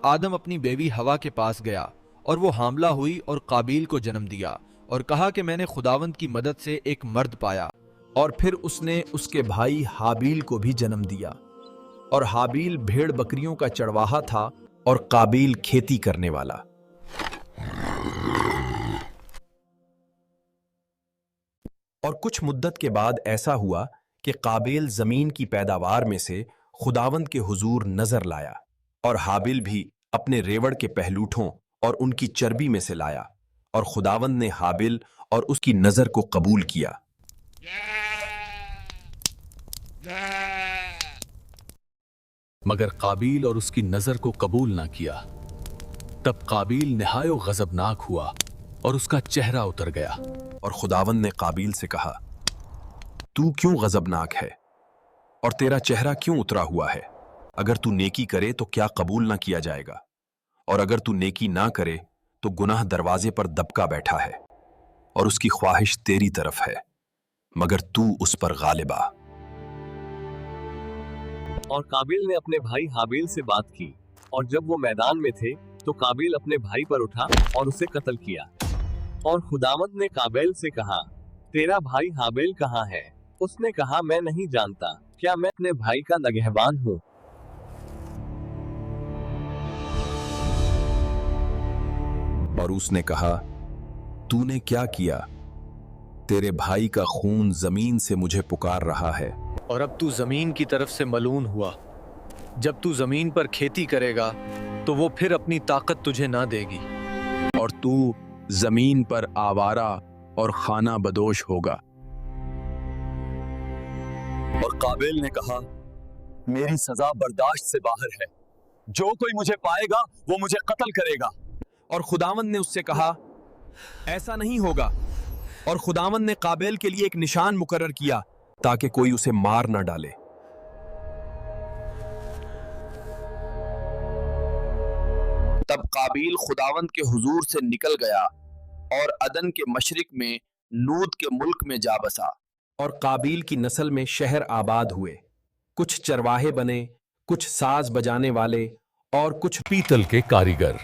اور آدم اپنی بیوی ہوا کے پاس گیا اور وہ حاملہ ہوئی اور قابیل کو جنم دیا اور کہا کہ میں نے خداوند کی مدد سے ایک مرد پایا۔ اور پھر اس نے اس کے بھائی حابیل کو بھی جنم دیا، اور حابیل بھیڑ بکریوں کا چرواہا تھا اور قابیل کھیتی کرنے والا۔ اور کچھ مدت کے بعد ایسا ہوا کہ قابیل زمین کی پیداوار میں سے خداوند کے حضور نظر لایا، اور حابیل بھی اپنے ریوڑ کے پہلوٹھوں اور ان کی چربی میں سے لایا، اور خداوند نے حابیل اور اس کی نظر کو قبول کیا۔ مگر قابیل اور اس کی نظر کو قبول نہ کیا۔ تب قابیل نہایت غضبناک ہوا اور اس کا چہرہ اتر گیا۔ اور خداوند نے قابیل سے کہا، تو کیوں غضبناک ہے اور تیرا چہرہ کیوں اترا ہوا ہے؟ اگر تو نیکی کرے تو کیا قبول نہ کیا جائے گا؟ اور اگر تو نیکی نہ کرے تو گناہ دروازے پر دبکا بیٹھا ہے، اور اس کی خواہش تیری طرف ہے، مگر تو اس پر غالب آ۔ اور قابیل نے اپنے بھائی حابیل سے بات کی، اور جب وہ میدان میں تھے تو قابیل اپنے بھائی پر اٹھا اور اسے قتل کیا۔ اور خداوند نے قابیل سے کہا، تیرا بھائی حابیل کہاں ہے؟ اس نے کہا، میں نہیں جانتا، کیا میں اپنے بھائی کا نگہبان ہوں؟ اور اس نے کہا، تو نے کیا کیا؟ تیرے بھائی کا خون زمین سے مجھے پکار رہا ہے۔ اور اب تو زمین کی طرف سے ملعون ہوا۔ جب تو زمین پر کھیتی کرے گا تو وہ پھر اپنی طاقت تجھے نہ دے گی، اور تو زمین پر آوارہ اور خانہ بدوش ہوگا۔ اور قابیل نے کہا، میری سزا برداشت سے باہر ہے، جو کوئی مجھے پائے گا وہ مجھے قتل کرے گا۔ اور خداوند نے اس سے کہا، ایسا نہیں ہوگا۔ اور خداوند نے قابیل کے لیے ایک نشان مقرر کیا تاکہ کوئی اسے مار نہ ڈالے۔ تب قابیل خداوند کے حضور سے نکل گیا اور عدن کے مشرق میں لوط کے ملک میں جا بسا۔ اور قابیل کی نسل میں شہر آباد ہوئے، کچھ چرواہے بنے، کچھ ساز بجانے والے، اور کچھ پیتل کے کاریگر۔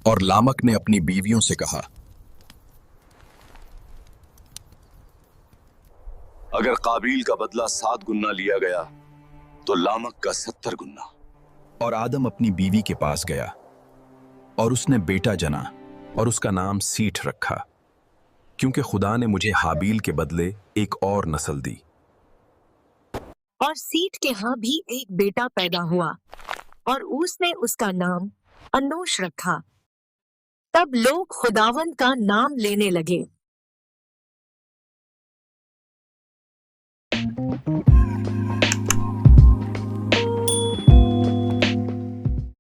اور لامک نے اپنی بیویوں سے کہا، اگر قابیل کا بدلہ 7 گنا لیا گیا تو لامک کا 70 گنا۔ اور آدم اپنی بیوی کے پاس گیا، اور اس نے بیٹا جنا، اور اس کا نام سیٹھ رکھا، کیونکہ خدا نے مجھے حابیل کے بدلے ایک اور نسل دی۔ اور سیٹھ کے ہاں بھی ایک بیٹا پیدا ہوا، اور اس نے اس کا نام انوش رکھا۔ تب لوگ خداوند کا نام لینے لگے۔